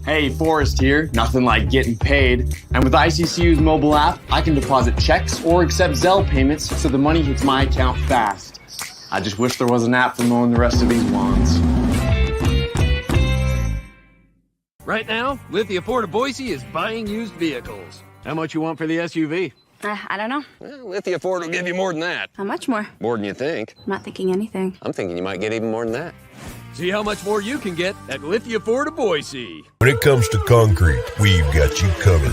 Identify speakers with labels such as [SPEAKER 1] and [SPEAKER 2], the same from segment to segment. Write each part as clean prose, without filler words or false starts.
[SPEAKER 1] Hey, Forrest here. Nothing like getting paid. And with ICCU's mobile app, I can deposit checks or accept Zelle payments so the money hits my account fast. I just wish there was an app for mowing the rest of these lawns.
[SPEAKER 2] Right now, Lithia Ford of Boise is buying used vehicles. How much you want for the SUV?
[SPEAKER 3] I don't know.
[SPEAKER 2] Well, Lithia Ford will give you more than that.
[SPEAKER 3] How much more?
[SPEAKER 2] More than you think.
[SPEAKER 3] I'm not thinking anything.
[SPEAKER 2] I'm thinking you might get even more than that. See how much more you can get at Lithia Ford of Boise.
[SPEAKER 4] When it comes to concrete, we've got you covered.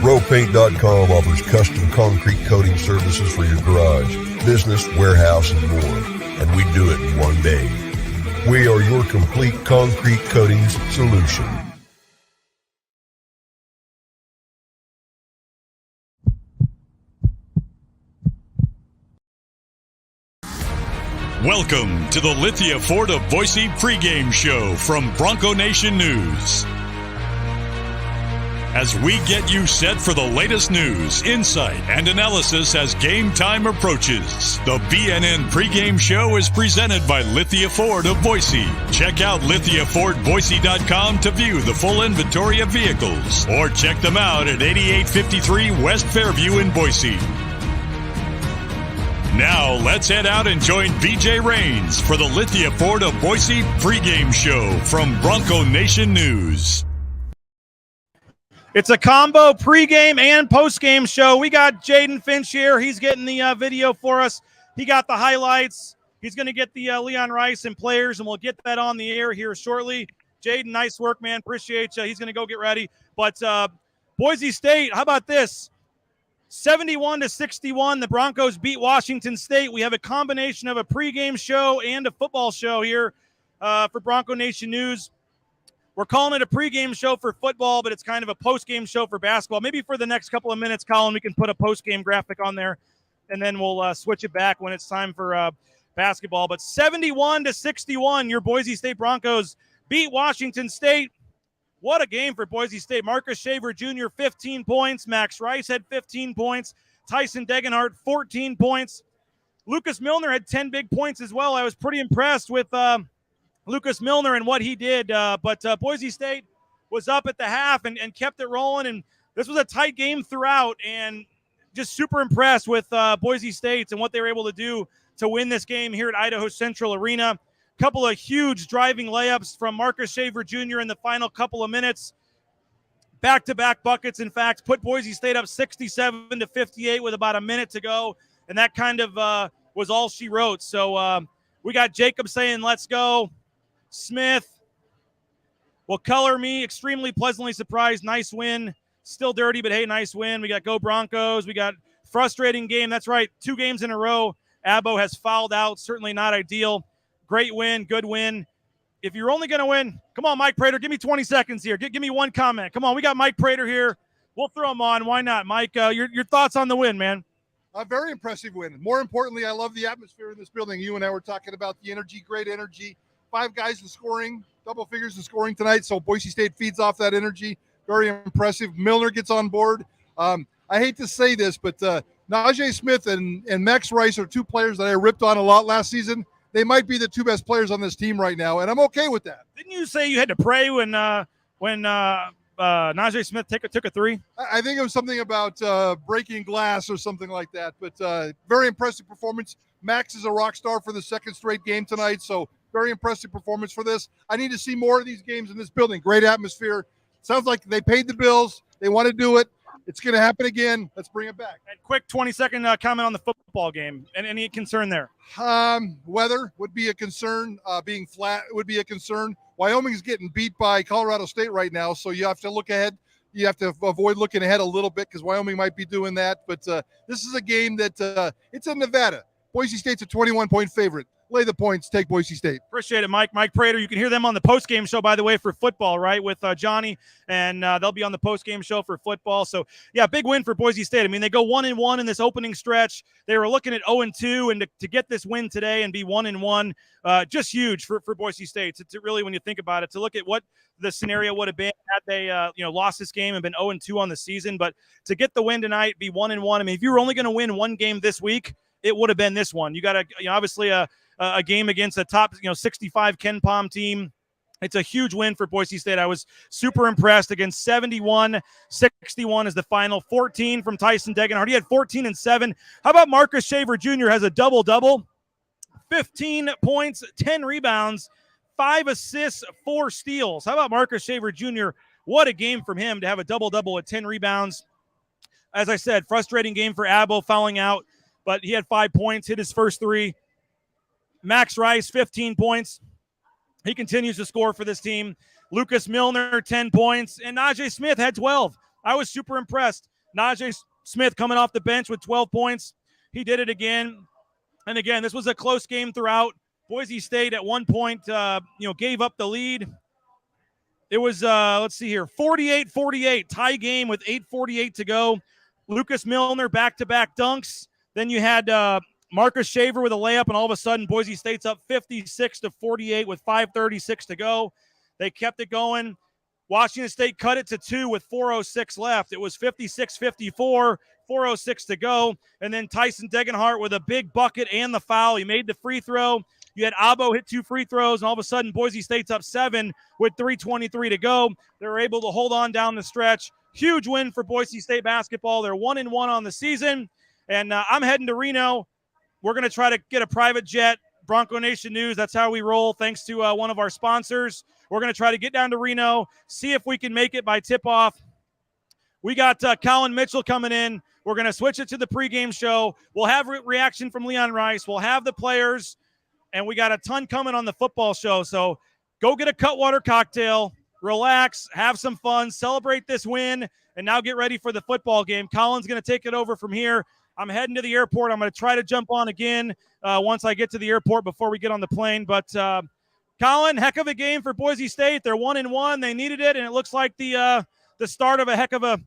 [SPEAKER 4] RowPaint.com offers custom concrete coating services for your garage, business, warehouse, and more. And we do it in one day. We are your complete concrete coatings solution.
[SPEAKER 5] Welcome to the Lithia Ford of Boise pregame show from Bronco Nation News. As we get you set for the latest news, insight, and analysis as game time approaches, the BNN pregame show is presented by Lithia Ford of Boise. Check out LithiaFordBoise.com to view the full inventory of vehicles, or check them out at 8853 West Fairview in Boise. Now, let's head out and join BJ Rains for the Lithia Ford of Boise pregame show from Bronco Nation News.
[SPEAKER 6] It's a combo pregame and postgame show. We got Jaden Finch here. He's getting the video for us. He got the highlights. He's going to get the Leon Rice and players, and we'll get that on the air here shortly. Jaden, nice work, man. Appreciate you. He's going to go get ready. But Boise State, how about this? 71-61, the Broncos beat Washington State. We have a combination of a pregame show and a football show here for Bronco Nation News. We're calling it a pregame show for football, but it's kind of a postgame show for basketball. Maybe for the next couple of minutes, Colin, we can put a postgame graphic on there, and then we'll switch it back when it's time for basketball. But 71-61, your Boise State Broncos beat Washington State. What a game for Boise State. Marcus Shaver Jr., 15 points. Max Rice had 15 points. Tyson Degenhart, 14 points. Lucas Milner had 10 big points as well. I was pretty impressed with Lucas Milner and what he did. But Boise State was up at the half and kept it rolling. And this was a tight game throughout. And just super impressed with Boise State and what they were able to do to win this game here at Idaho Central Arena. Couple of huge driving layups from Marcus Shaver Jr. in the final couple of minutes. Back-to-back buckets, in fact, put Boise State up 67-58 with about a minute to go. And that kind of was all she wrote. So we got Jacob saying, let's go. Smith will color me. Extremely pleasantly surprised. Nice win. Still dirty, but hey, nice win. We got Go Broncos. We got frustrating game. That's right. 2 games in a row. Abbo has fouled out. Certainly not ideal. Great win. Good win. If you're only going to win, come on, Mike Prater. Give me 20 seconds here. Give me one comment. Come on. We got Mike Prater here. We'll throw him on. Why not? Mike, your thoughts on the win, man?
[SPEAKER 7] A very impressive win. More importantly, I love the atmosphere in this building. You and I were talking about the energy, great energy. 5 guys in scoring, double figures in scoring tonight. So Boise State feeds off that energy. Very impressive. Milner gets on board. I hate to say this, but Najee Smith and Max Rice are 2 players that I ripped on a lot last season. They might be the 2 best players on this team right now, and I'm okay with that.
[SPEAKER 6] Didn't you say you had to pray when Najee Smith took a 3?
[SPEAKER 7] I think it was something about breaking glass or something like that. But very impressive performance. Max is a rock star for the 2nd straight game tonight, so very impressive performance for this. I need to see more of these games in this building. Great atmosphere. Sounds like they paid the bills. They want to do it. It's going to happen again. Let's bring it back.
[SPEAKER 6] And quick 20-second comment on the football game. And any concern there?
[SPEAKER 7] Weather would be a concern. Being flat would be a concern. Wyoming's getting beat by Colorado State right now, so you have to look ahead. You have to avoid looking ahead a little bit because Wyoming might be doing that. But this is a game that it's in Nevada. Boise State's a 21-point favorite. Lay the points, take Boise State.
[SPEAKER 6] Appreciate it, Mike. Mike Prater. You can hear them on the postgame show, by the way, for football, right, with Johnny, and they'll be on the postgame show for football. So, yeah, big win for Boise State. I mean, they go 1-1 in this opening stretch. They were looking at 0-2, and to get this win today and be 1-1, just huge for Boise State. To really, when you think about it, to look at what the scenario would have been had they, lost this game and been 0-2 on the season. But to get the win tonight, be 1-1. I mean, if you were only going to win one game this week, it would have been this one. You got obviously a game against a top 65 Ken Palm team It's a huge win for Boise State. I was super impressed. Again, 71-61 is the final. 14 from Tyson Degenhardt. He had 14 and 7. How about Marcus Shaver Jr. has a double-double? 15 points, 10 rebounds, 5 assists, 4 steals. How about Marcus Shaver Jr.? What a game from him to have a double-double with 10 rebounds. As I said, frustrating game for Abbo fouling out, but he had 5 points, hit his first 3. Max Rice, 15 points. He continues to score for this team. Lucas Milner, 10 points. And Najee Smith had 12. I was super impressed. Najee Smith coming off the bench with 12 points. He did it again. And again, this was a close game throughout. Boise State at one point, gave up the lead. It was, 48-48, tie game with 8:48 to go. Lucas Milner back-to-back dunks. Then you had Marcus Shaver with a layup, and all of a sudden Boise State's up 56-48 with 5:36 to go. They kept it going. Washington State cut it to 2 with 4:06 left. It was 56-54, 4:06 to go. And then Tyson Degenhardt with a big bucket and the foul. He made the free throw. You had Abbo hit 2 free throws, and all of a sudden Boise State's up 7 with 3:23 to go. They were able to hold on down the stretch. Huge win for Boise State basketball. They're 1-1 on the season. And I'm heading to Reno. We're going to try to get a private jet, Bronco Nation News. That's how we roll, thanks to one of our sponsors. We're going to try to get down to Reno, see if we can make it by tip-off. We got Collin Mitchell coming in. We're going to switch it to the pregame show. We'll have reaction from Leon Rice. We'll have the players, and we got a ton coming on the football show. So go get a Cutwater cocktail, relax, have some fun, celebrate this win, and now get ready for the football game. Colin's going to take it over from here. I'm heading to the airport. I'm going to try to jump on again once I get to the airport before we get on the plane. But, Collin, heck of a game for Boise State. They're 1-1. They needed it, and it looks like the start of a heck of a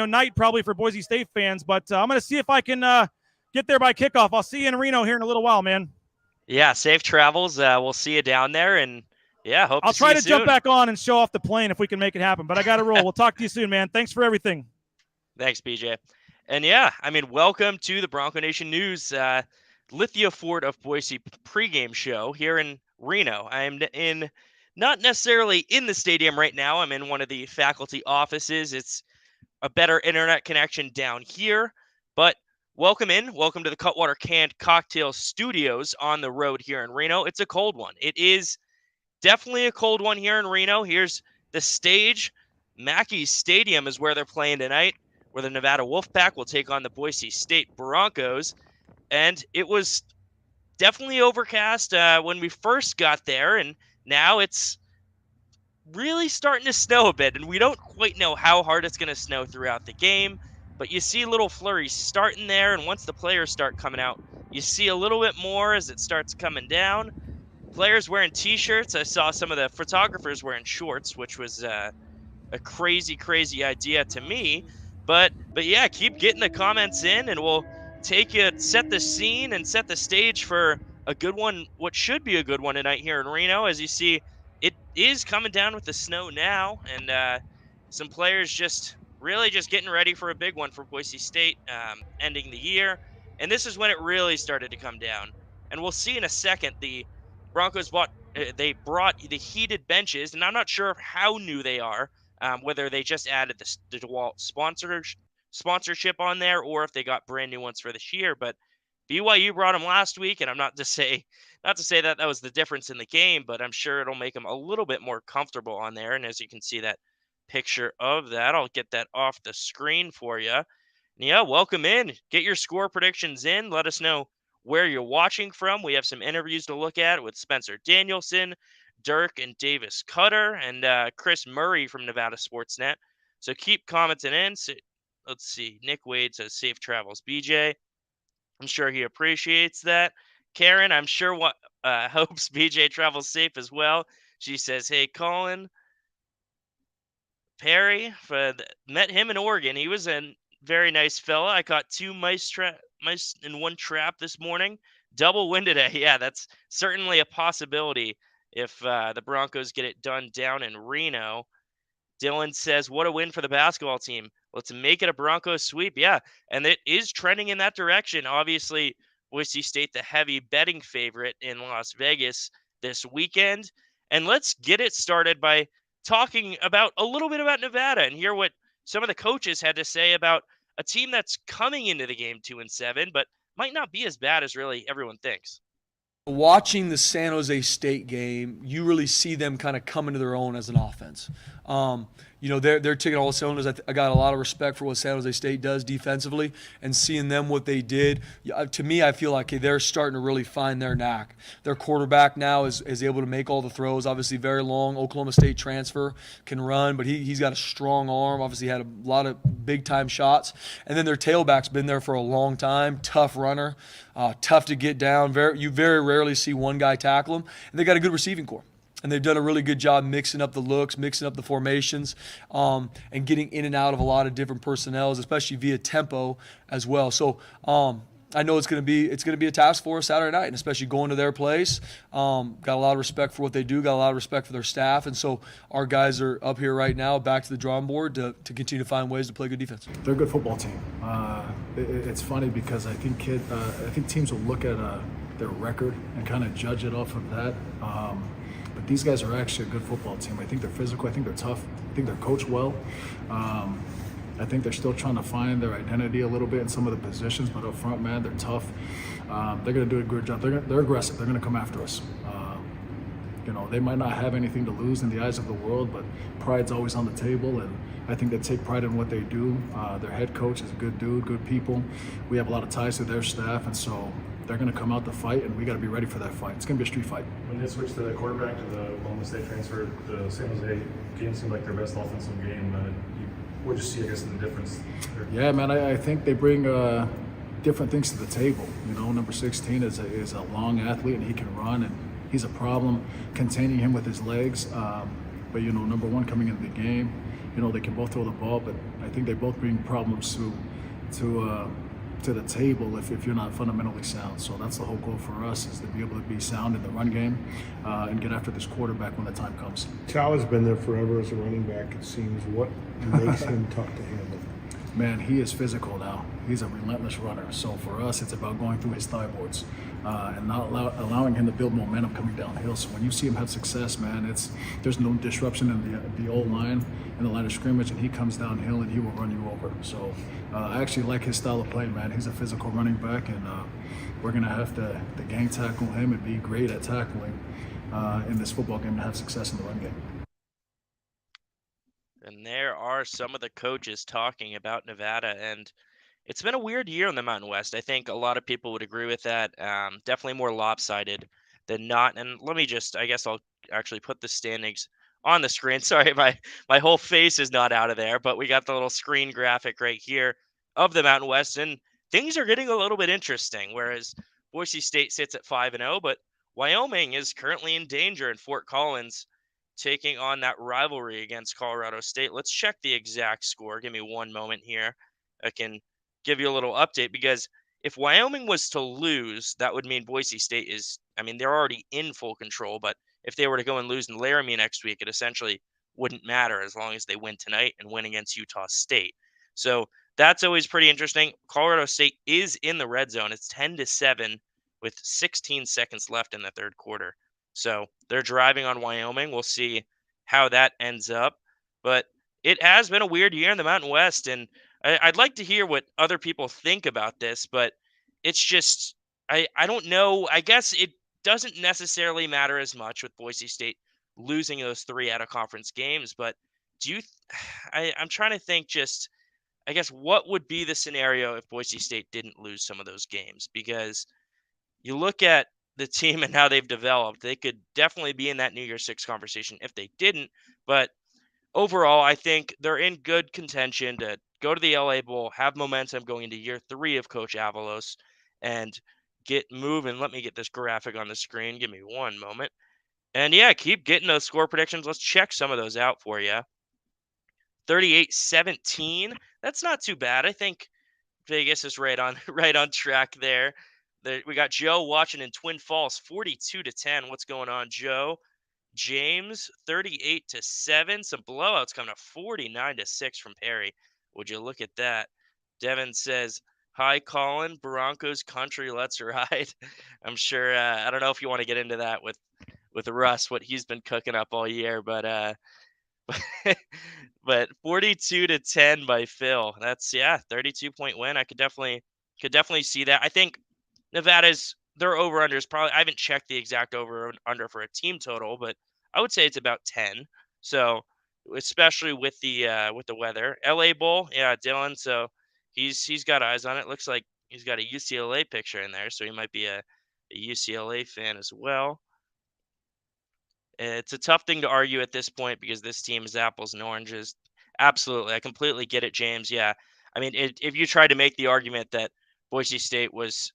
[SPEAKER 6] night probably for Boise State fans. But I'm going to see if I can get there by kickoff. I'll see you in Reno here in a little while, man.
[SPEAKER 8] Yeah, safe travels. We'll see you down there, and yeah,
[SPEAKER 6] I'll try to jump back on and show off the plane if we can make it happen. But I got to roll. We'll talk to you soon, man. Thanks for everything.
[SPEAKER 8] Thanks, BJ. And yeah, I mean, welcome to the Bronco Nation News Lithia Ford of Boise pregame show here in Reno. I'm not necessarily in the stadium right now. I'm in one of the faculty offices. It's a better internet connection down here, but welcome to the Cutwater Canned Cocktail Studios on the road here in Reno. It's a cold one. It is definitely a cold one here in Reno. Here's the stage. Mackey's Stadium is where they're playing tonight, where the Nevada Wolfpack will take on the Boise State Broncos. And it was definitely overcast when we first got there, and now it's really starting to snow a bit, and we don't quite know how hard it's going to snow throughout the game, but you see little flurries starting there, and once the players start coming out, you see a little bit more as it starts coming down. Players wearing T-shirts. I saw some of the photographers wearing shorts, which was a crazy idea to me. But yeah, keep getting the comments in, and we'll set the scene and set the stage for a good one, what should be a good one tonight here in Reno. As you see, it is coming down with the snow now, and some players just getting ready for a big one for Boise State, ending the year. And this is when it really started to come down. And we'll see in a second, the Broncos brought the heated benches, and I'm not sure how new they are, whether they just added the DeWalt sponsorship on there or if they got brand new ones for this year. But BYU brought them last week, and I'm not to say that was the difference in the game, but I'm sure it'll make them a little bit more comfortable on there. And as you can see that picture of that, I'll get that off the screen for you. And yeah, welcome in. Get your score predictions in. Let us know where you're watching from. We have some interviews to look at with Spencer Danielson, Dirk and Davis Cutter, and Chris Murray from Nevada Sportsnet. So keep commenting in. So, let's see. Nick Wade says safe travels, BJ. I'm sure he appreciates that. Karen, I'm sure hopes BJ travels safe as well. She says, hey, Colin. Perry, met him in Oregon. He was a very nice fella. I caught 2 mice in one trap this morning. Double win today. Yeah, that's certainly a possibility if the Broncos get it done down in Reno. Dylan says, what a win for the basketball team. Let's make it a Broncos sweep. Yeah, and it is trending in that direction. Obviously, Boise State, the heavy betting favorite in Las Vegas this weekend. And let's get it started by talking about a little bit about Nevada and hear what some of the coaches had to say about a team that's coming into the game 2-7, but might not be as bad as really everyone thinks.
[SPEAKER 9] Watching the San Jose State game, you really see them kind of come into their own as an offense. They're taking all the cylinders. I got a lot of respect for what San Jose State does defensively, and seeing them what they did. To me, I feel like they're starting to really find their knack. Their quarterback now is able to make all the throws. Obviously, very long Oklahoma State transfer, can run, but he's got a strong arm. Obviously, had a lot of big time shots. And then their tailback's been there for a long time. Tough runner, tough to get down. You very rarely see one guy tackle him, and they got a good receiving corps. And they've done a really good job mixing up the looks, mixing up the formations, and getting in and out of a lot of different personnels, especially via tempo as well. So I know it's going to be a task for us Saturday night, and especially going to their place. Got a lot of respect for what they do, got a lot of respect for their staff, and so our guys are up here right now, back to the drawing board to continue to find ways to play good defense.
[SPEAKER 10] They're a good football team. It's funny because I think teams will look at their record and kind of judge it off of that. But these guys are actually a good football team. I think they're physical. I think they're tough. I think they're coached well. I think they're still trying to find their identity a little bit in some of the positions, but up front, man, they're tough. They're going to do a good job. They're aggressive. They're going to come after us. They might not have anything to lose in the eyes of the world, but pride's always on the table, and I think they take pride in what they do. Their head coach is a good dude, good people. We have a lot of ties to their staff, and so they're going to come out to fight, and we got to be ready for that fight. It's going to be a street fight.
[SPEAKER 11] When they switched to the quarterback to the Oklahoma State transfer, the San Jose game seemed like their best offensive game. What did you see, I guess, in the difference there?
[SPEAKER 10] Yeah, man, I think they bring different things to the table. Number 16 is a long athlete, and he can run, and he's a problem containing him with his legs. But number 1 coming into the game, they can both throw the ball, but I think they both bring problems to the table if you're not fundamentally sound. So that's the whole goal for us, is to be able to be sound in the run game and get after this quarterback when the time comes.
[SPEAKER 12] Chow has been there forever as a running back, it seems. What makes him tough to handle?
[SPEAKER 10] Man, he is physical now. He's a relentless runner. So for us, it's about going through his thigh boards and not allowing him to build momentum coming downhill. So when you see him have success, man, there's no disruption in the old line, in the line of scrimmage, and he comes downhill and he will run you over. So I actually like his style of play, man. He's a physical running back, and we're going to have to gang tackle him and be great at tackling in this football game to have success in the run game.
[SPEAKER 8] And there are some of the coaches talking about Nevada, and it's been a weird year in the Mountain West. I think a lot of people would agree with that. Definitely more lopsided than not. And I guess I'll actually put the standings on the screen. Sorry, my whole face is not out of there, but we got the little screen graphic right here of the Mountain West, and things are getting a little bit interesting. Whereas Boise State sits at 5-0, but Wyoming is currently in danger in Fort Collins, taking on that rivalry against Colorado State. Let's check the exact score. Give me one moment here. I can give you a little update, because if Wyoming was to lose, that would mean Boise State they're already in full control, but if they were to go and lose in Laramie next week, it essentially wouldn't matter as long as they win tonight and win against Utah State. So that's always pretty interesting. Colorado State is in the red zone. It's 10-7 with 16 seconds left in the third quarter. So they're driving on Wyoming. We'll see how that ends up. But it has been a weird year in the Mountain West, and I'd like to hear what other people think about this, but it's just, I don't know. I guess it doesn't necessarily matter as much with Boise State losing those 3 out-of-conference games, but I'm trying to think just, I guess, what would be the scenario if Boise State didn't lose some of those games? Because you look at the team and how they've developed, they could definitely be in that New Year's Six conversation if they didn't. But overall, I think they're in good contention to go to the LA Bowl, have momentum going into year 3 of Coach Avalos, and get moving. Let me get this graphic on the screen. Give me one moment. And yeah, keep getting those score predictions. Let's check some of those out for you. 38-17. That's not too bad. I think Vegas is right on track there. We got Joe watching in Twin Falls, 42-10. What's going on, Joe? James, 38-7. Some blowouts coming up, 49-6 from Perry. Would you look at that? Devin says, "Hi, Collin. Broncos country, let's ride." I'm sure. I don't know if you want to get into that with Russ, what he's been cooking up all year. But 42-10 by Phil. That's 32-point win. I could definitely see that. I think Nevada's their over-under is probably, I haven't checked the exact over-under for a team total, but I would say it's about 10. So especially with the weather. LA Bowl, Dylan. So he's got eyes on it. Looks like he's got a UCLA picture in there, so he might be a UCLA fan as well. It's a tough thing to argue at this point because this team is apples and oranges. Absolutely. I completely get it, James. Yeah. I mean, if you tried to make the argument that Boise State was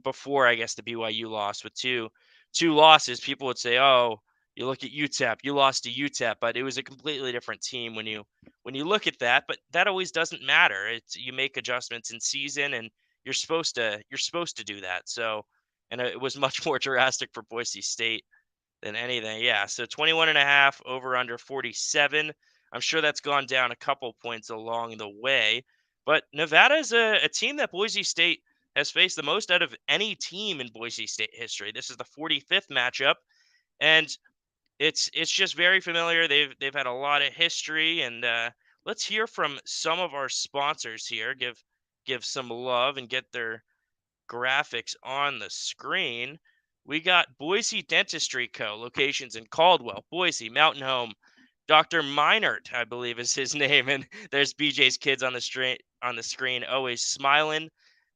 [SPEAKER 8] before, I guess, the BYU loss with two losses, people would say, oh, you look at UTEP, you lost to UTEP, but it was a completely different team when you look at that. But that always doesn't matter. You make adjustments in season, and you're supposed to do that. So, and it was much more drastic for Boise State than anything. Yeah. So 21.5 over under 47. I'm sure that's gone down a couple points along the way, but Nevada is a team that Boise State has faced the most out of any team in Boise State history. This is the 45th matchup, and it's just very familiar. They've had a lot of history, and let's hear from some of our sponsors here. Give some love and get their graphics on the screen. We got Boise Dentistry Co. locations in Caldwell, Boise, Mountain Home. Dr. Meinert, I believe is his name, and there's BJ's kids on the screen, always smiling.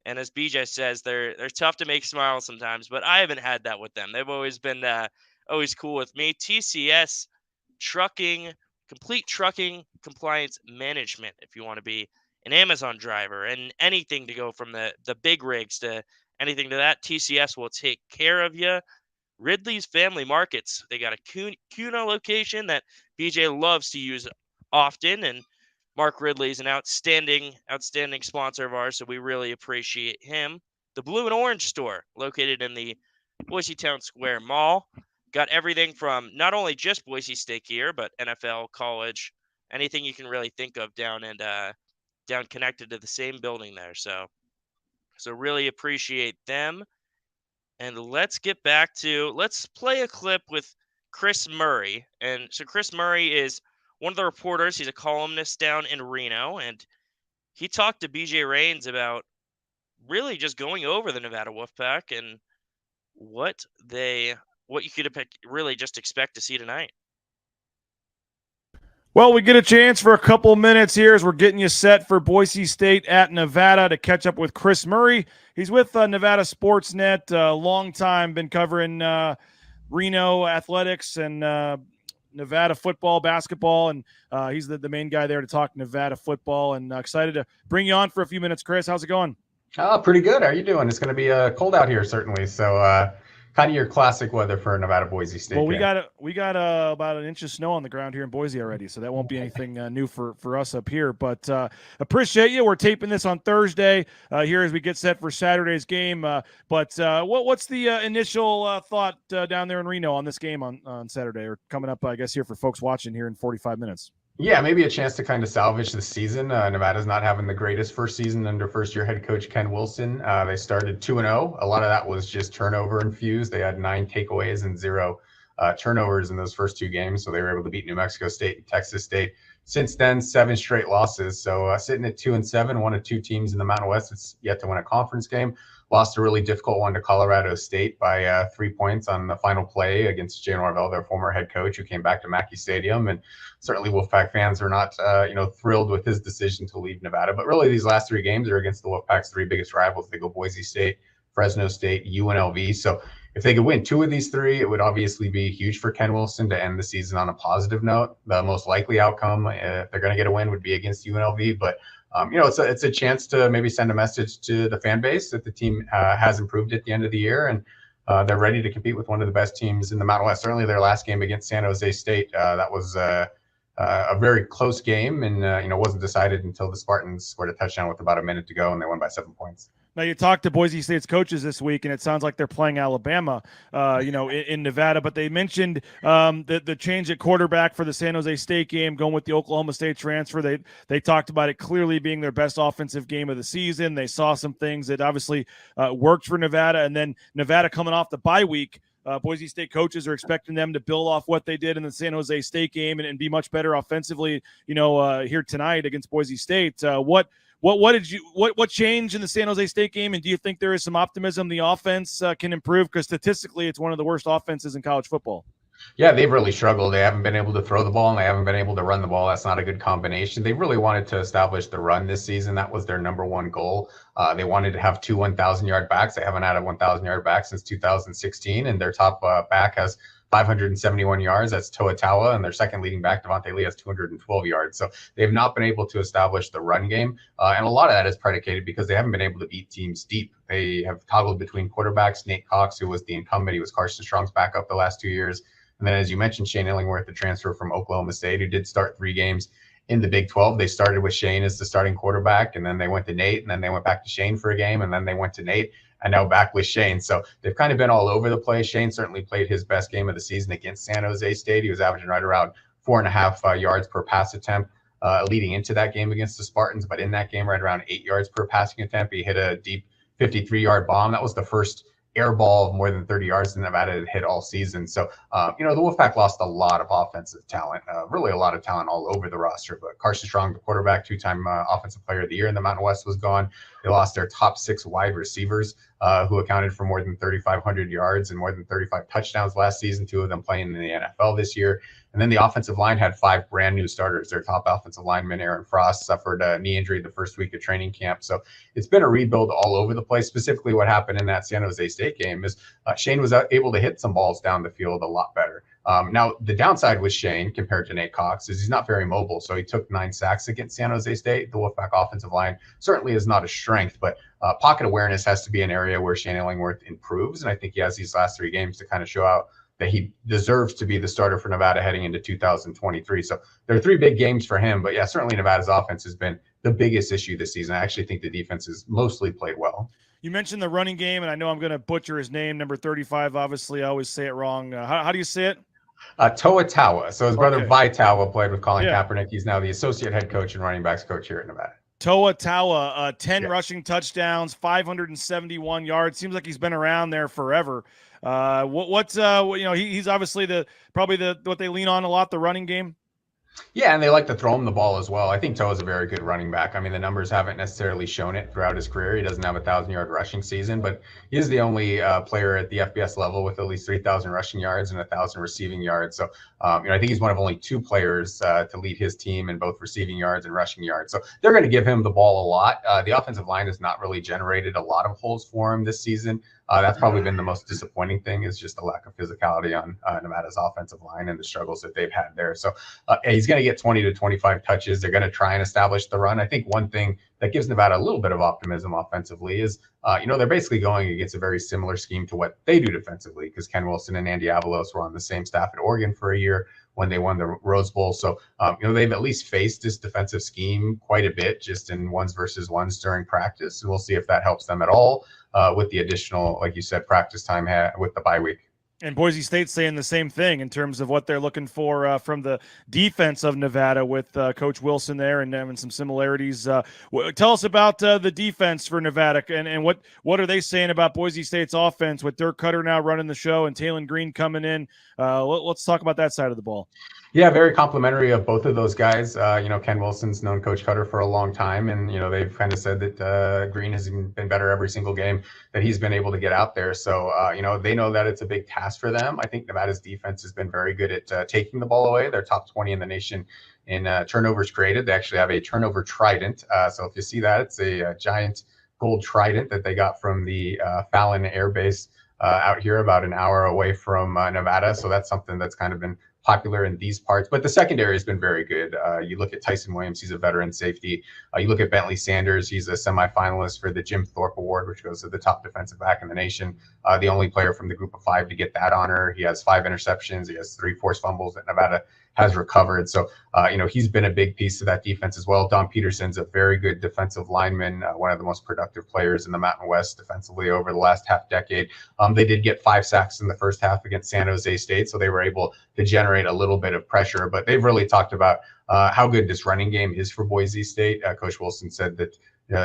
[SPEAKER 8] And as BJ says, they're tough to make smile sometimes, but I haven't had that with them. They've always been always cool with me. TCS Trucking, complete trucking compliance management. If you want to be an Amazon driver and anything to go from the big rigs to anything to that, TCS will take care of you. Ridley's Family Markets. They got a Kuna location that BJ loves to use often, and Mark Ridley is an outstanding sponsor of ours, so we really appreciate him. The Blue and Orange store, located in the Boise Town Square Mall. Got everything from not only just Boise State gear, but NFL, college, anything you can really think of down connected to the same building there. So really appreciate them. And let's play a clip with Chris Murray. And so Chris Murray is one of the reporters. He's a columnist down in Reno, and he talked to BJ Rains about really just going over the Nevada Wolfpack and what you could really just expect to see tonight.
[SPEAKER 6] Well, we get a chance for a couple minutes here as we're getting you set for Boise State at Nevada to catch up with Chris Murray. He's with Nevada Sportsnet, long time, been covering Reno athletics and Nevada football, basketball, and he's the main guy there to talk Nevada football, and excited to bring you on for a few minutes. Chris, how's it going?
[SPEAKER 13] Pretty good. How are you doing? It's going to be cold out here, certainly, so kind of your classic weather for Nevada Boise State.
[SPEAKER 6] Well, we got about an inch of snow on the ground here in Boise already, so that won't be anything new for us up here. But appreciate you. We're taping this on Thursday here as we get set for Saturday's game. But what's the initial thought down there in Reno on this game on Saturday, or coming up, I guess, here for folks watching here in 45 minutes?
[SPEAKER 13] Yeah, maybe a chance to kind of salvage the season. Nevada's not having the greatest first season under first-year head coach Ken Wilson. They started 2-0. A lot of that was just turnover infused. They had 9 takeaways and 0 turnovers in those first 2 games, so they were able to beat New Mexico State and Texas State. Since then, 7 straight losses. So sitting at 2-7, one of 2 teams in the Mountain West that's yet to win a conference game. Lost a really difficult one to Colorado State by 3 points on the final play against Jay Norvell, their former head coach, who came back to Mackey Stadium. And certainly Wolfpack fans are not, thrilled with his decision to leave Nevada. But really, these last 3 games are against the Wolfpack's 3 biggest rivals. They go Boise State, Fresno State, UNLV. So if they could win 2 of these 3, it would obviously be huge for Ken Wilson to end the season on a positive note. The most likely outcome, if they're going to get a win, would be against UNLV. But it's a chance to maybe send a message to the fan base that the team has improved at the end of the year, and they're ready to compete with one of the best teams in the Mountain West. Certainly their last game against San Jose State, that was a very close game, and wasn't decided until the Spartans scored a touchdown with about a minute to go, and they won by 7 points.
[SPEAKER 6] Now, you talked to Boise State's coaches this week, and it sounds like they're playing Alabama, in Nevada. But they mentioned the change at quarterback for the San Jose State game, going with the Oklahoma State transfer. They talked about it clearly being their best offensive game of the season. They saw some things that obviously worked for Nevada, and then Nevada coming off the bye week. Boise State coaches are expecting them to build off what they did in the San Jose State game and be much better offensively, here tonight against Boise State. What changed in the San Jose State game, and do you think there is some optimism the offense can improve? Because statistically, it's one of the worst offenses in college football.
[SPEAKER 13] Yeah, they've really struggled. They haven't been able to throw the ball and they haven't been able to run the ball. That's not a good combination. They really wanted to establish the run this season. That was their number one goal. They wanted to have 2 1,000-yard backs. They haven't had a 1,000-yard back since 2016, and their top back has 571 yards. That's Toa Taua, and their second leading back, Devontae Lee, has 212 yards. So they've not been able to establish the run game, and a lot of that is predicated because they haven't been able to beat teams deep. They have toggled between quarterbacks. Nate Cox, who was the incumbent, he was Carson Strong's backup the last 2 years. And then, as you mentioned, Shane Illingworth, the transfer from Oklahoma State, who did start 3 games in the Big 12. They started with Shane as the starting quarterback, and then they went to Nate, and then they went back to Shane for a game, and then they went to Nate, and now back with Shane. So they've kind of been all over the place. Shane certainly played his best game of the season against San Jose State. He was averaging right around 4.5 yards per pass attempt leading into that game against the Spartans, but in that game, right around 8 yards per passing attempt. He hit a deep 53-yard bomb. That was the first air ball of more than 30 yards in Nevada had hit all season. So, the Wolfpack lost a lot of offensive talent, really a lot of talent all over the roster. But Carson Strong, the quarterback, 2-time Offensive Player of the Year in the Mountain West, was gone. They lost their top 6 wide receivers, who accounted for more than 3,500 yards and more than 35 touchdowns last season, 2 of them playing in the NFL this year. And then the offensive line had 5 brand new starters. Their top offensive lineman, Aaron Frost, suffered a knee injury the first week of training camp. So it's been a rebuild all over the place. Specifically, what happened in that San Jose State game is Shane was able to hit some balls down the field a lot better. Now, the downside with Shane compared to Nate Cox is he's not very mobile. So he took 9 sacks against San Jose State. The Wolfpack offensive line certainly is not a strength, but pocket awareness has to be an area where Shane Illingworth improves. And I think he has these last 3 games to kind of show out that he deserves to be the starter for Nevada heading into 2023. So there are 3 big games for him. But yeah, certainly Nevada's offense has been the biggest issue this season. I actually think the defense has mostly played well.
[SPEAKER 6] You mentioned the running game, and I know I'm going to butcher his name, number 35. Obviously, I always say it wrong. How do you say it?
[SPEAKER 13] Toa Taua. So his brother Vi Taua played with Colin
[SPEAKER 6] Yeah.
[SPEAKER 13] Kaepernick. He's now the associate head coach and running backs coach here at Nevada.
[SPEAKER 6] Toa Taua, 10 rushing touchdowns, 571 yards. Seems like he's been around there forever. He's obviously probably what they lean on a lot, the running game.
[SPEAKER 13] Yeah, and they like to throw him the ball as well. I think Toa's a very good running back. I mean, the numbers haven't necessarily shown it throughout his career. He doesn't have a 1,000-yard rushing season, but he is the only player at the FBS level with at least 3,000 rushing yards and 1,000 receiving yards. So, I think he's one of only 2 players to lead his team in both receiving yards and rushing yards. So they're going to give him the ball a lot. The offensive line has not really generated a lot of holes for him this season. That's probably been the most disappointing thing, is just the lack of physicality on Nevada's offensive line and the struggles that they've had there. So he's going to get 20 to 25 touches. They're going to try and establish the run. I think one thing that gives Nevada a little bit of optimism offensively is, they're basically going against a very similar scheme to what they do defensively, because Ken Wilson and Andy Avalos were on the same staff at Oregon for a year when they won the Rose Bowl. So, they've at least faced this defensive scheme quite a bit just in 1s versus 1s during practice. And we'll see if that helps them at all with the additional, like you said, practice time with the bye week.
[SPEAKER 6] And Boise State's saying the same thing in terms of what they're looking for from the defense of Nevada with Coach Wilson there and having some similarities. Tell us about the defense for Nevada and what are they saying about Boise State's offense with Dirk Cutter now running the show and Talon Green coming in. Let's talk about that side of the ball.
[SPEAKER 13] Yeah, very complimentary of both of those guys. Ken Wilson's known Coach Cutter for a long time, and they've kind of said that Green has been better every single game that he's been able to get out there. So they know that it's a big task for them. I think Nevada's defense has been very good at taking the ball away. They're top 20 in the nation in turnovers created. They actually have a turnover trident. So if you see that, it's a giant gold trident that they got from the Fallon Air Base out here about an hour away from Nevada. So that's something that's kind of been popular in these parts, but the secondary has been very good. You look at Tyson Williams, he's a veteran safety. You look at Bentley Sanders, he's a semifinalist for the Jim Thorpe Award, which goes to the top defensive back in the nation. The only player from the group of 5 to get that honor. He has 5 interceptions. He has 3 forced fumbles that Nevada has recovered. So, he's been a big piece of that defense as well. Don Peterson's a very good defensive lineman, one of the most productive players in the Mountain West defensively over the last half decade. They did get 5 sacks in the first half against San Jose State, so they were able to generate a little bit of pressure, but they've really talked about how good this running game is for Boise State. Coach Wilson said that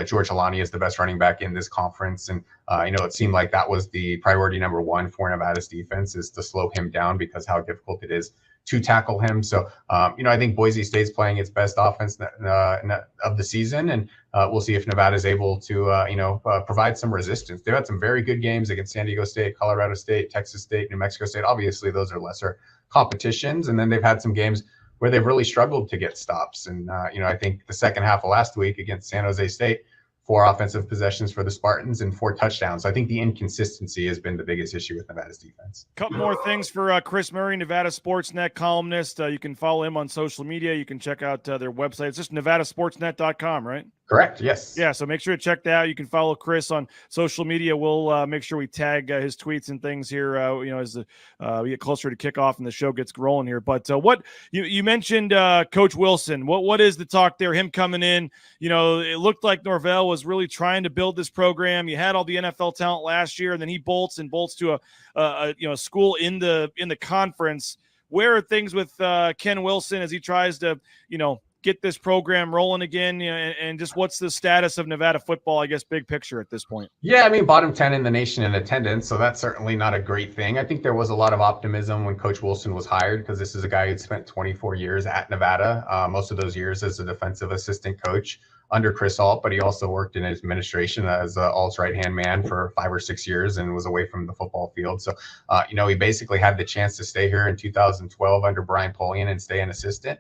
[SPEAKER 13] George Alani is the best running back in this conference. And, it seemed like that was the priority number one for Nevada's defense, is to slow him down because how difficult it is to tackle him. So, I think Boise State's playing its best offense of the season, and we'll see if Nevada is able to, provide some resistance. They've had some very good games against San Diego State, Colorado State, Texas State, New Mexico State. Obviously, those are lesser competitions, and then they've had some games where they've really struggled to get stops. And, I think the second half of last week against San Jose State, 4 offensive possessions for the Spartans and 4 touchdowns. So I think the inconsistency has been the biggest issue with Nevada's defense.
[SPEAKER 6] Couple more things for Chris Murray, Nevada Sportsnet columnist. You can follow him on social media. You can check out their website. It's just nevadasportsnet.com, right?
[SPEAKER 13] Correct. Yes.
[SPEAKER 6] Yeah. So make sure to check that out. You can follow Chris on social media. We'll make sure we tag his tweets and things here, as we get closer to kickoff and the show gets rolling here. But what you mentioned, Coach Wilson, what is the talk there? Him coming in, it looked like Norvell was really trying to build this program. You had all the NFL talent last year, and then he bolts to a school in the conference. Where are things with Ken Wilson as he tries to, get this program rolling again, and just what's the status of Nevada football, I guess, big picture at this point?
[SPEAKER 13] Yeah, bottom 10 in the nation in attendance, so that's certainly not a great thing. I think there was a lot of optimism when Coach Wilson was hired, because this is a guy who'd spent 24 years at Nevada, most of those years as a defensive assistant coach under Chris Alt, but he also worked in administration as Alt's right-hand man for 5 or 6 years and was away from the football field. So, he basically had the chance to stay here in 2012 under Brian Polian and stay an assistant.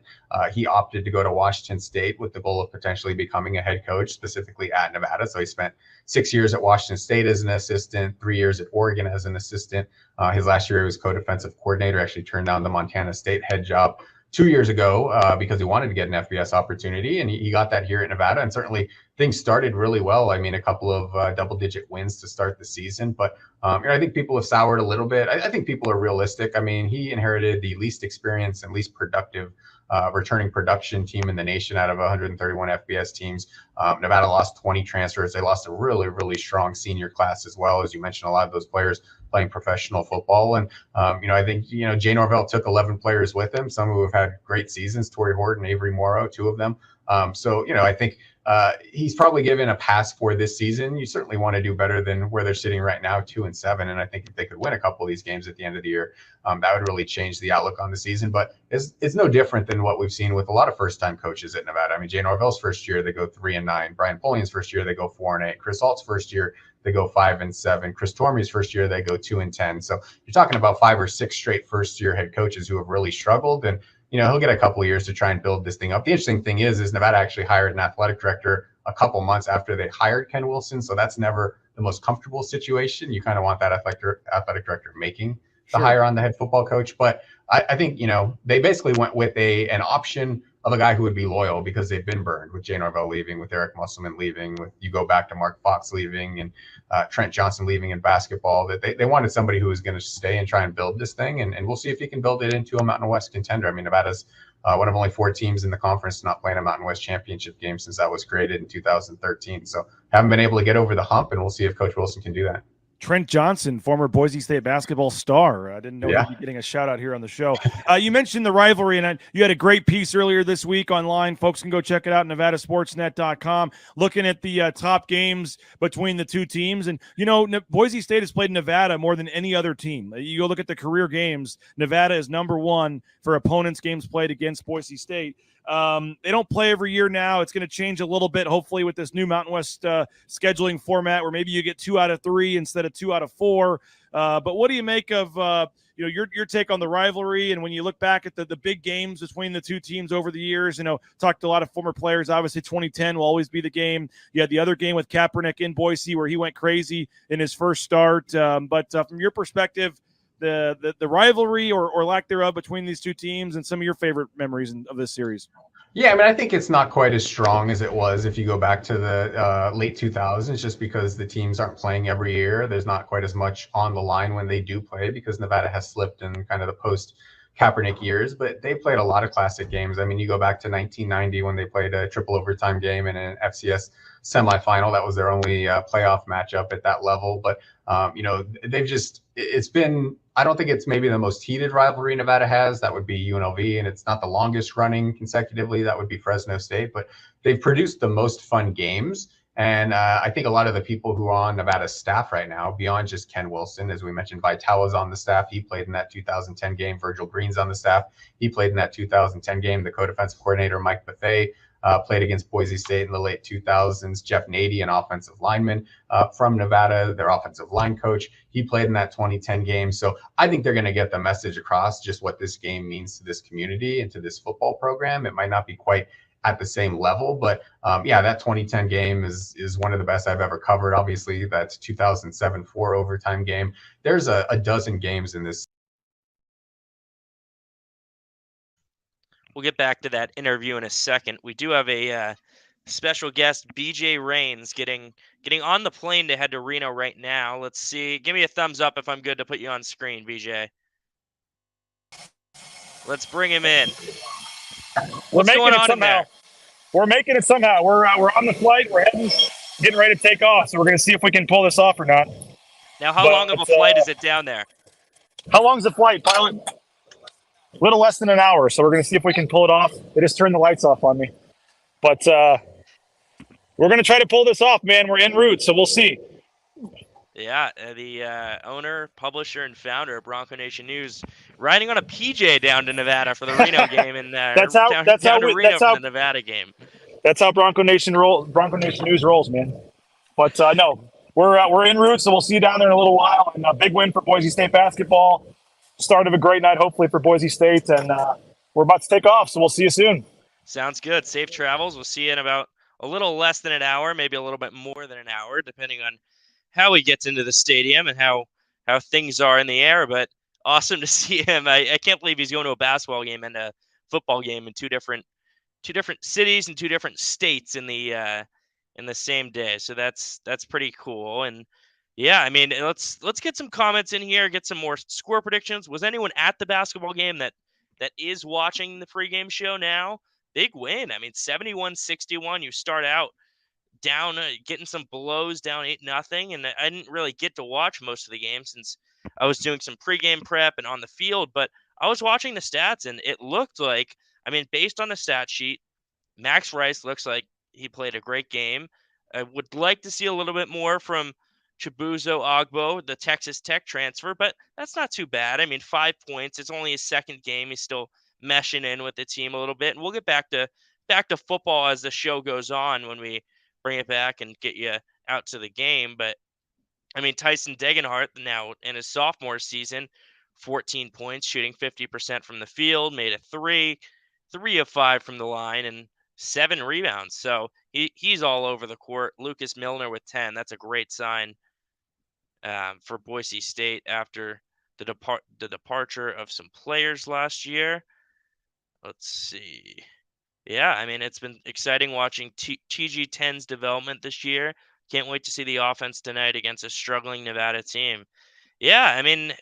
[SPEAKER 13] He opted to go to Washington State with the goal of potentially becoming a head coach, specifically at Nevada. So he spent 6 years at Washington State as an assistant, 3 years at Oregon as an assistant. His last year he was co-defensive coordinator, actually turned down the Montana State head job 2 years ago because he wanted to get an FBS opportunity, and he got that here at Nevada. And certainly things started really well. A couple of double-digit wins to start the season. But I think people have soured a little bit. I think people are realistic. He inherited the least experienced and least productive returning production team in the nation out of 131 FBS teams. Nevada lost 20 transfers. They lost a really, really strong senior class as well. As you mentioned, a lot of those players playing professional football. And, I think, Jay Norvell took 11 players with him, some who have had great seasons, Torrey Horton, Avery Morrow, 2 of them. I think he's probably given a pass for this season. You certainly want to do better than where they're sitting right now, 2-7. And I think if they could win a couple of these games at the end of the year, that would really change the outlook on the season. But it's no different than what we've seen with a lot of first-time coaches at Nevada. Jay Norvell's first year, they go 3-9. Brian Polian's first year, they go 4-8. Chris Alt's first year, they go 5-7. Chris Tormey's first year, they go 2-10. So you're talking about 5 or 6 straight first-year head coaches who have really struggled. And he'll get a couple of years to try and build this thing up. The interesting thing is Nevada actually hired an athletic director a couple months after they hired Ken Wilson. So that's never the most comfortable situation. You kind of want that athletic director making the hire on the head football coach. But I think, they basically went with an option of a guy who would be loyal, because they've been burned with Jay Norvell leaving, with Eric Musselman leaving, with you go back to Mark Fox leaving, and Trent Johnson leaving in basketball. That they wanted somebody who was going to stay and try and build this thing, and we'll see if he can build it into a Mountain West contender. Nevada's one of only 4 teams in the conference not playing a Mountain West championship game since that was created in 2013. So haven't been able to get over the hump, and we'll see if Coach Wilson can do that.
[SPEAKER 6] Trent Johnson, former Boise State basketball star. I didn't know he'd be getting a shout out here on the show. You mentioned the rivalry, and you had a great piece earlier this week online. Folks can go check it out, nevadasportsnet.com, looking at the top games between the two teams. And, Boise State has played Nevada more than any other team. You go look at the career games, Nevada is number 1 for opponents' games played against Boise State. They don't play every year now. It's going to change a little bit, hopefully, with this new Mountain West scheduling format, where maybe you get 2 out of 3 instead of 2 out of 4. But what do you make of your take on the rivalry? And when you look back at the big games between the two teams over the years, talked to a lot of former players. Obviously, 2010 will always be the game. You had the other game with Kaepernick in Boise where he went crazy in his first start. But from your perspective, the rivalry or lack thereof between these two teams, and some of your favorite memories of this series?
[SPEAKER 13] Yeah, I think it's not quite as strong as it was if you go back to the late 2000s, just because the teams aren't playing every year. There's not quite as much on the line when they do play, because Nevada has slipped in kind of the post-Kaepernick years, but they played a lot of classic games. You go back to 1990 when they played a triple overtime game in an FCS semifinal. That was their only playoff matchup at that level. But, it's been, I don't think it's maybe the most heated rivalry Nevada has. That would be UNLV, and it's not the longest running consecutively. That would be Fresno State, but they've produced the most fun games. And I think a lot of the people who are on Nevada's staff right now, beyond just Ken Wilson, as we mentioned, Vitalo's on the staff. He played in that 2010 game. Virgil Green's on the staff. He played in that 2010 game. The co-defensive coordinator, Mike Buffet, played against Boise State in the late 2000s. Jeff Nady, an offensive lineman from Nevada, their offensive line coach, he played in that 2010 game. So I think they're going to get the message across, just what this game means to this community and to this football program. It might not be quite at the same level, but yeah, that 2010 game is one of the best I've ever covered. Obviously, that 2007 4 overtime game. There's a dozen games in this.
[SPEAKER 8] We'll get back to that interview in a second. We do have a special guest, BJ Rains, getting on the plane to head to Reno right now. Let's see. Give me a thumbs up if I'm good to put you on screen, BJ. Let's bring him in. What's going on in there?
[SPEAKER 14] We're making it somehow. We're on the flight. We're getting ready to take off. So we're going to see if we can pull this off or not.
[SPEAKER 8] Now, how long of a flight is it down there?
[SPEAKER 14] How long is the flight, pilot? A little less than an hour. So we're going to see if we can pull it off. They just turned the lights off on me. But we're going to try to pull this off, man. We're en route, so we'll see.
[SPEAKER 8] Yeah, the owner, publisher, and founder of Bronco Nation News, riding on a PJ down to Nevada for the Reno game, and
[SPEAKER 14] that's how
[SPEAKER 8] the Nevada game.
[SPEAKER 14] That's how Bronco Nation News rolls, man. But no, we're en route, so we'll see you down there in a little while. And a big win for Boise State basketball. Start of a great night, hopefully, for Boise State, and we're about to take off, so we'll see you soon.
[SPEAKER 8] Sounds good. Safe travels. We'll see you in about a little less than an hour, maybe a little bit more than an hour, depending on how he gets into the stadium and how things are in the air. But awesome to see him. I can't believe he's going to a basketball game and a football game in two different cities and two different states in the same day. So that's pretty cool. And yeah, I mean, let's get some comments in here, get some more score predictions. Was anyone at the basketball game that is watching the pregame show now? Big win. I mean, 71-61. You start out down, getting some blows, down 8-0, and I didn't really get to watch most of the game since I was doing some pregame prep and on the field, but I was watching the stats, and it looked like, I mean, based on the stat sheet, Max Rice looks like he played a great game. I would like to see a little bit more from Chibuzo Ogbo, the Texas Tech transfer, but that's not too bad. I mean, 5 points. It's only his second game. He's still meshing in with the team a little bit, and we'll get back to football as the show goes on when we bring it back and get you out to the game. But I mean, Tyson Degenhart now in his sophomore season, 14 points, shooting 50% from the field, made a 3 of 5 from the line, and 7 rebounds. So he's all over the court. Lucas Milner with 10. That's a great sign for Boise State after the departure of some players last year. Let's see. Yeah, I mean, it's been exciting watching TG10's development this year. Can't wait to see the offense tonight against a struggling Nevada team. Yeah, I mean,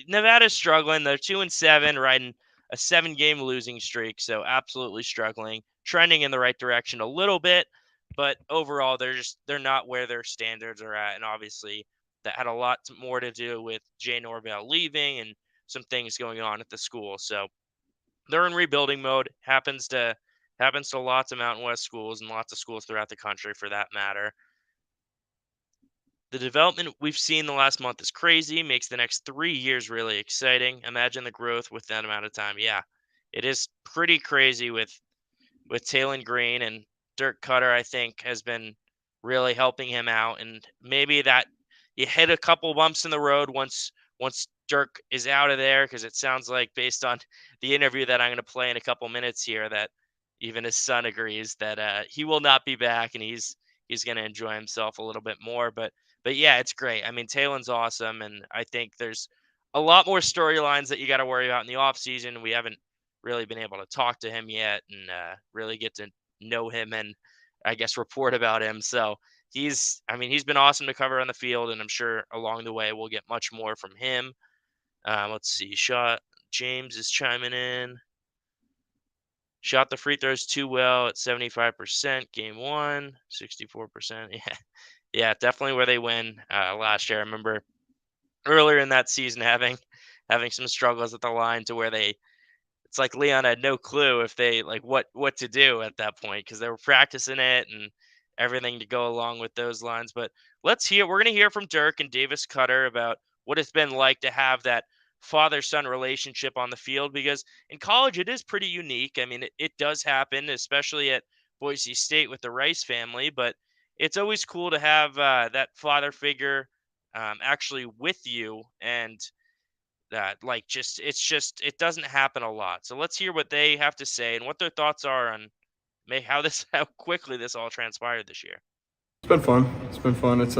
[SPEAKER 8] Nevada's struggling. They're 2-7, riding a 7-game losing streak, so absolutely struggling. Trending in the right direction a little bit, but overall, they're not where their standards are at, and obviously that had a lot more to do with Jay Norvell leaving and some things going on at the school. So they're in rebuilding mode. Happens to lots of Mountain West schools and lots of schools throughout the country for that matter. The development we've seen the last month is crazy. Makes the next 3 years really exciting. Imagine the growth with that amount of time. Yeah, it is pretty crazy with Talon Green, and Dirk Cutter, I think, has been really helping him out. And maybe that you hit a couple bumps in the road once Dirk is out of there, because it sounds like, based on the interview that I'm going to play in a couple minutes here, that even his son agrees that he will not be back, and he's going to enjoy himself a little bit more. But yeah, it's great. I mean, Talon's awesome, and I think there's a lot more storylines that you got to worry about in the offseason. We haven't really been able to talk to him yet and really get to know him and, I guess, report about him. So he's been awesome to cover on the field, and I'm sure along the way we'll get much more from him. Let's see. James is chiming in. Shot the free throws too well at 75%. Game 1, 64%. Yeah, definitely where they win last year. I remember earlier in that season having some struggles at the line to where it's like Leon had no clue if they what to do at that point, because they were practicing it, and everything to go along with those lines. But we're going to hear from Dirk and Davis Cutter about what it's been like to have that father-son relationship on the field, because in college it is pretty unique. I mean, it does happen, especially at Boise State with the Rice family, but it's always cool to have that father figure actually with you, and that it doesn't happen a lot. So let's hear what they have to say and what their thoughts are on how quickly this all transpired this year.
[SPEAKER 15] It's been fun. It's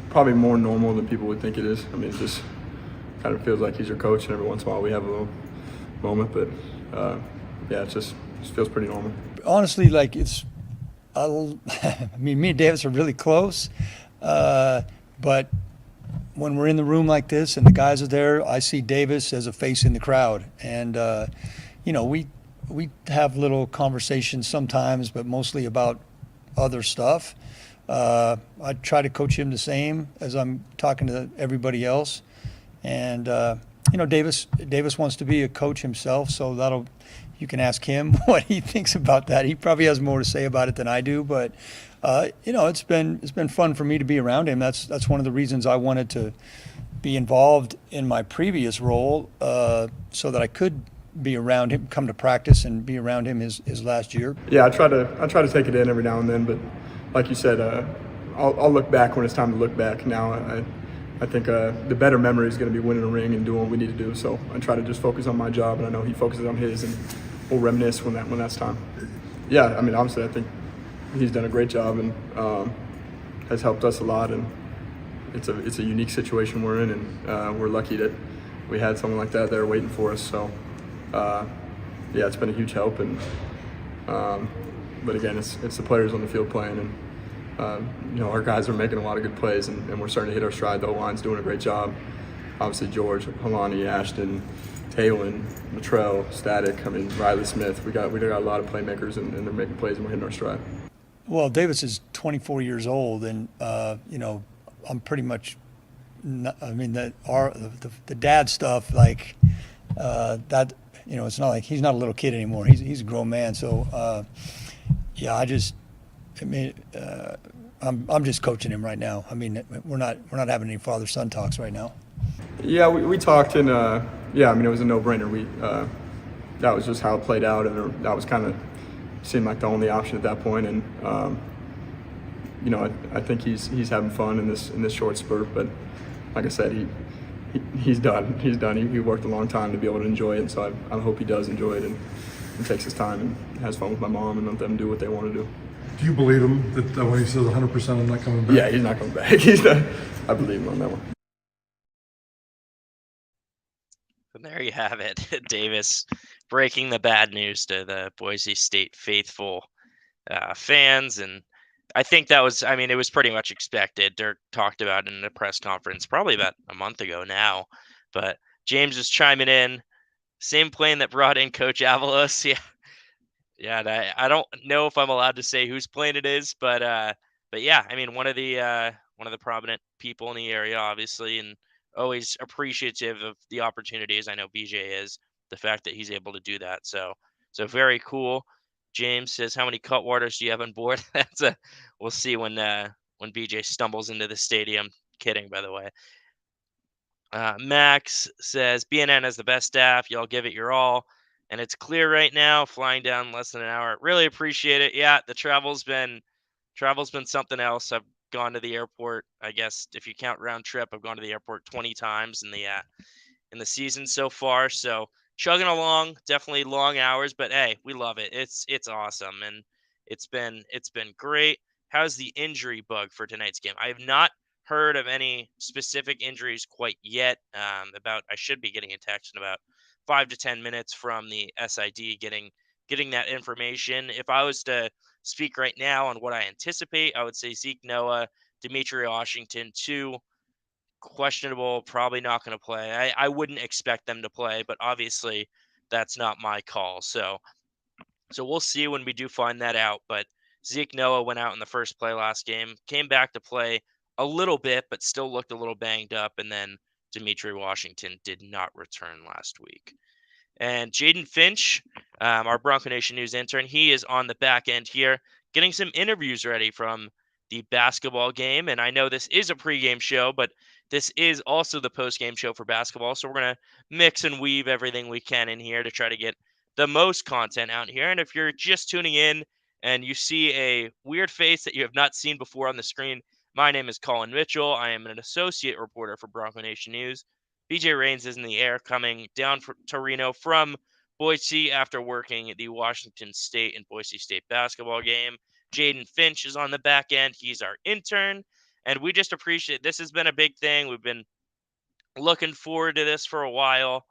[SPEAKER 15] probably more normal than people would think it is. I mean, it just kind of feels like he's your coach, and every once in a while we have a little moment, but it just feels pretty normal.
[SPEAKER 16] Honestly, like I mean, me and Davis are really close, but when we're in the room like this and the guys are there, I see Davis as a face in the crowd, and we have little conversations sometimes, but mostly about other stuff. I try to coach him the same as I'm talking to everybody else, and Davis wants to be a coach himself, so you can ask him what he thinks about that. He probably has more to say about it than I do, but it's been fun for me to be around him. That's one of the reasons I wanted to be involved in my previous role, so that I could be around him, come to practice and be around him his last year.
[SPEAKER 15] Yeah, I try to take it in every now and then, but like you said, I'll look back when it's time to look back. Now I think the better memory is going to be winning a ring and doing what we need to do. So I try to just focus on my job, and I know he focuses on his, and we'll reminisce when that's time. Yeah, I mean, obviously I think he's done a great job and has helped us a lot, and it's a unique situation we're in, and we're lucky that we had someone like that there waiting for us. So it's been a huge help, and but again, it's the players on the field playing, and our guys are making a lot of good plays, and we're starting to hit our stride. The O-line's doing a great job. Obviously, George, Helani, Ashton, Taylon, Latrell, Static. I mean, Riley Smith. We got a lot of playmakers, and they're making plays, and we're hitting our stride.
[SPEAKER 16] Well, Davis is 24 years old, and I'm pretty much. I mean, the dad stuff, like that. It's not like he's not a little kid anymore. He's a grown man. So, I'm just coaching him right now. I mean, we're not having any father-son talks right now.
[SPEAKER 15] Yeah, we talked, and it was a no-brainer. That was just how it played out, and that was kind of seemed like the only option at that point. And I think he's having fun in this short spurt. But like I said, he's done. He worked a long time to be able to enjoy it, and so I hope he does enjoy it and takes his time and has fun with my mom and let them do what they want to do.
[SPEAKER 12] Do you believe him that when he says 100% I'm not coming back?
[SPEAKER 15] Yeah, he's not coming back. I believe him on that one.
[SPEAKER 8] And there you have it. Davis breaking the bad news to the Boise State faithful fans. And I think it was pretty much expected. Dirk talked about it in the press conference probably about a month ago now. But James is chiming in. Same plane that brought in Coach Avalos. Yeah. Yeah, I don't know if I'm allowed to say whose plane it is, but yeah, I mean, one of the prominent people in the area, obviously, and always appreciative of the opportunities. I know BJ is, the fact that he's able to do that. So very cool. James says, "How many Cutwaters do you have on board?" We'll see when BJ stumbles into the stadium. Kidding, by the way. Max says, "BNN has the best staff. Y'all give it your all. And it's clear right now, flying down less than an hour. Really appreciate it." Yeah, the travel's been something else. I've gone to the airport, I guess if you count round trip, I've gone to the airport 20 times in the season so far. So chugging along, definitely long hours, but hey, we love it. It's awesome, and it's been great. How's the injury bug for tonight's game? I have not heard of any specific injuries quite yet. I should be getting a text in about 5 to 10 minutes from the SID getting that information. If I was to speak right now on what I anticipate, I would say Zeke Noah, Dimitri Washington, 2 questionable, probably not going to play. I wouldn't expect them to play, but obviously that's not my call. So we'll see when we do find that out. But Zeke Noah went out in the first play last game, came back to play a little bit, but still looked a little banged up. And then Dimitri Washington did not return last week. And Jaden Finch, our Bronco Nation News intern, he is on the back end here. getting some interviews ready from the basketball game. And I know this is a pregame show, but this is also the postgame show for basketball. So we're going to mix and weave everything we can in here to try to get the most content out here. And if you're just tuning in and you see a weird face that you have not seen before on the screen, my name is Collin Mitchell. I am an associate reporter for Bronco Nation News. BJ Rains is in the air coming down to Reno from Boise after working at the Washington State and Boise State basketball game. Jaden Finch is on the back end. He's our intern. And we just appreciate this has been a big thing. We've been looking forward to this for a while,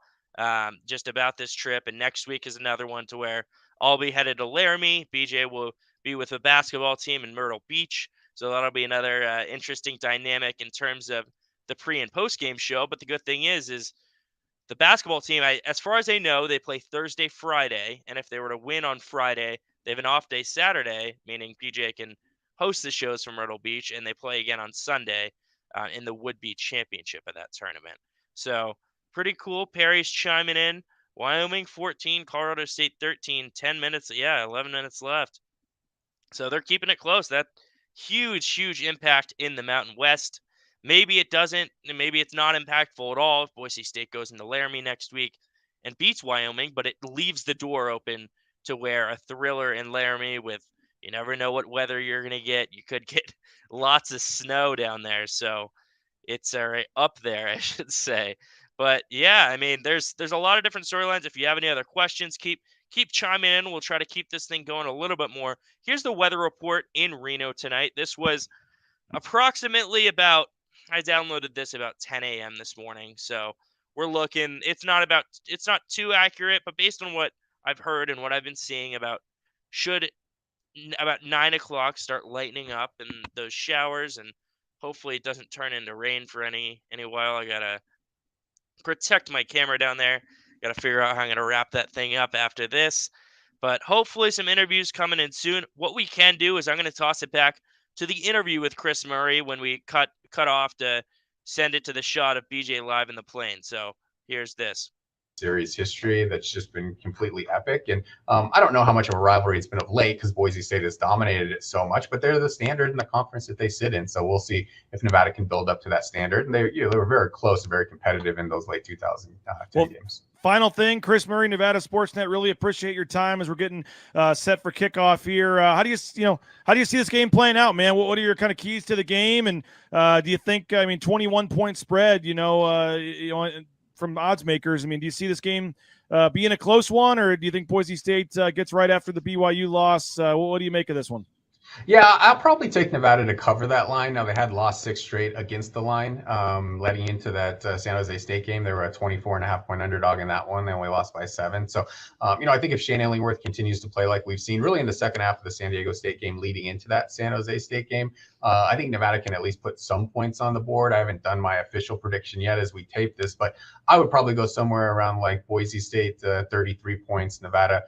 [SPEAKER 8] just about this trip. And next week is another one to where I'll be headed to Laramie. BJ will be with the basketball team in Myrtle Beach. So that'll be another interesting dynamic in terms of the pre and post game show. But the good thing is the basketball team, as far as I know, they play Thursday, Friday. And if they were to win on Friday, they have an off day Saturday, meaning PJ can host the shows from Myrtle Beach, and they play again on Sunday in the would-be championship of that tournament. So pretty cool. Perry's chiming in. Wyoming 14, Colorado State 13, 10 minutes. Yeah, 11 minutes left. So they're keeping it close. That huge impact in the Mountain West. Maybe it doesn't. Maybe it's not impactful at all if Boise State goes into Laramie next week and beats Wyoming, but it leaves the door open to where a thriller in Laramie with you never know what weather you're going to get. You could get lots of snow down there. So it's right up there, I should say. But yeah, I mean, there's a lot of different storylines. If you have any other questions, keep chiming in. We'll try to keep this thing going a little bit more. Here's the weather report in Reno tonight. This was approximately about, I downloaded this about 10 a.m. this morning. So we're looking, it's not too accurate, but based on what I've heard and what I've been seeing should about 9 o'clock start lightening up in those showers, and hopefully it doesn't turn into rain for any while. I gotta protect my camera down there. Gotta figure out how I'm gonna wrap that thing up after this. But hopefully some interviews coming in soon. What we can do is I'm gonna toss it back to the interview with Chris Murray when we cut off to send it to the shot of BJ live in the plane. So here's this.
[SPEAKER 13] Series history that's just been completely epic. And I don't know how much of a rivalry it's been of late because Boise State has dominated it so much, but they're the standard in the conference that they sit in. So we'll see if Nevada can build up to that standard. And they were very close and very competitive in those late 2010 games.
[SPEAKER 6] Final thing, Chris Murray, Nevada Sportsnet. Really appreciate your time as we're getting set for kickoff here. How do you see this game playing out, man? What are your kind of keys to the game? And do you think, 21-point spread, from odds makers, do you see this game being a close one, or do you think Boise State gets right after the BYU loss? What do you make of this one?
[SPEAKER 13] Yeah, I'll probably take Nevada to cover that line. Now, they had lost 6 straight against the line. Letting into that San Jose State game, they were a 24.5-point underdog in that one. They only lost by 7. So, I think if Shane Illingworth continues to play like we've seen really in the second half of the San Diego State game leading into that San Jose State game, I think Nevada can at least put some points on the board. I haven't done my official prediction yet as we tape this, but I would probably go somewhere around like Boise State 33 points, Nevada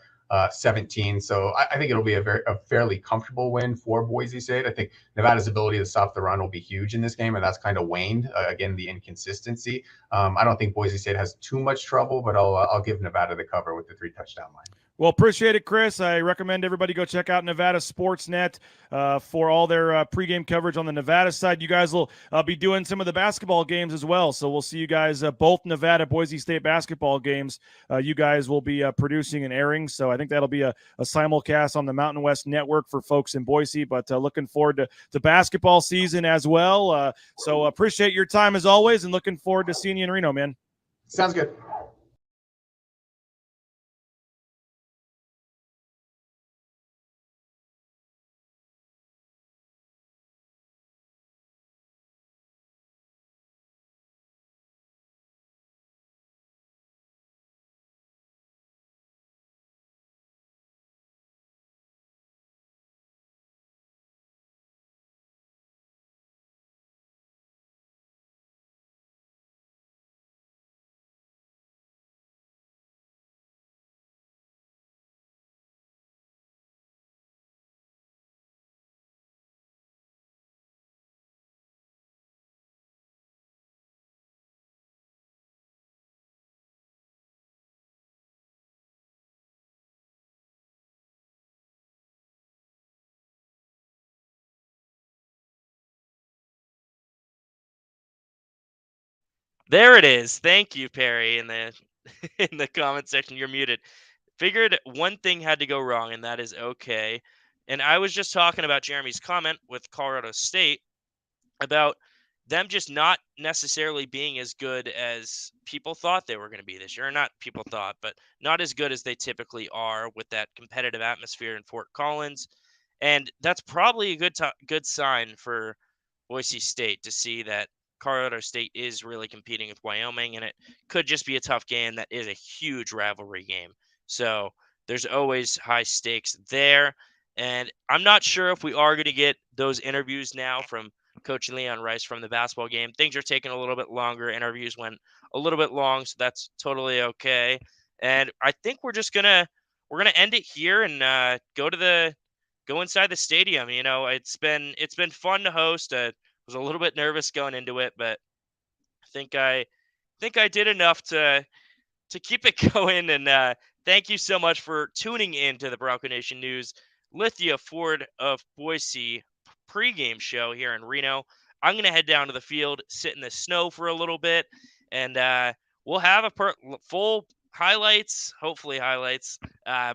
[SPEAKER 13] 17. So I think it'll be a fairly comfortable win for Boise State. I think Nevada's ability to stop the run will be huge in this game, and that's kind of waned. Again, the inconsistency. I don't think Boise State has too much trouble, but I'll give Nevada the cover with the 3-touchdown line.
[SPEAKER 6] Well, appreciate it, Chris. I recommend everybody go check out Nevada Sportsnet for all their pregame coverage on the Nevada side. You guys will be doing some of the basketball games as well, so we'll see you guys both Nevada Boise State basketball games. You guys will be producing and airing, so I think that'll be a simulcast on the Mountain West Network for folks in Boise, but looking forward to basketball season as well. So appreciate your time as always, and looking forward to seeing you in Reno, man.
[SPEAKER 13] Sounds good.
[SPEAKER 8] There it is. Thank you, Perry, in the in the comment section. You're muted. Figured one thing had to go wrong, and that is okay. And I was just talking about Jeremy's comment with Colorado State about them just not necessarily being as good as people thought they were going to be this year. Or not people thought, but not as good as they typically are with that competitive atmosphere in Fort Collins. And that's probably a good sign for Boise State to see that Colorado State is really competing with Wyoming, and it could just be a tough game that is a huge rivalry game. So there's always high stakes there. And I'm not sure if we are going to get those interviews now from Coach Leon Rice from the basketball game. Things are taking a little bit longer. Interviews went a little bit long, so that's totally okay. And I think we're gonna end it here and go inside the stadium. You know, it's been fun to host. Was a little bit nervous going into it, but I think I did enough to keep it going. And thank you so much for tuning in to the Bronco Nation News Lithia Ford of Boise pregame show here in Reno. I'm gonna head down to the field, sit in the snow for a little bit, and we'll have a full highlights, hopefully highlights,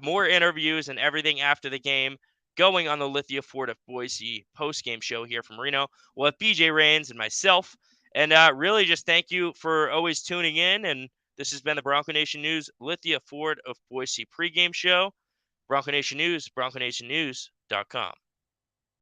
[SPEAKER 8] more interviews and everything after the game going on the Lithia Ford of Boise post-game show here from Reno. We'll have BJ Rains and myself. And really just thank you for always tuning in. And this has been the Bronco Nation News Lithia Ford of Boise pregame show. Bronco Nation News, BroncoNationNews.com.